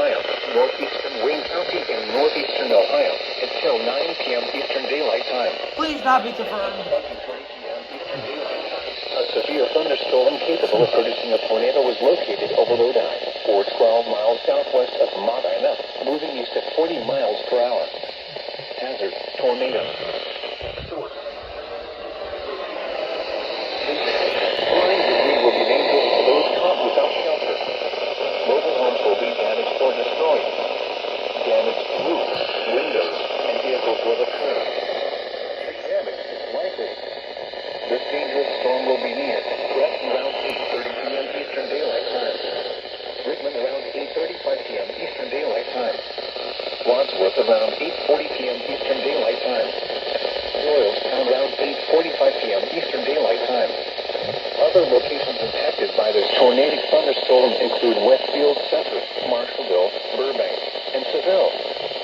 Ohio, northeastern Wayne County, and northeastern Ohio until 9 p.m. Eastern Daylight Time. Please not be confirmed. A severe thunderstorm capable of producing a tornado was located over Lodi, or 12 miles southwest of Medina, moving east at 40 miles per hour. Hazard, tornado. Source. Flying debris will be dangerous to those caught without shelter. Mobile homes will be damaged or destroyed. Damage to roofs, windows, and vehicles will occur. Damage is likely. This dangerous storm will be near Preston around 8:30 p.m. Eastern Daylight Time. Richmond around 8:35 p.m. Eastern Daylight Time. Wadsworth around 8:40 p.m. Eastern Daylight Time. Doylestown around 8:45 p.m. Eastern Daylight Time. Other locations impacted by this tornadic thunderstorm include Westfield Center, Marshallville, Burbank, and Seville.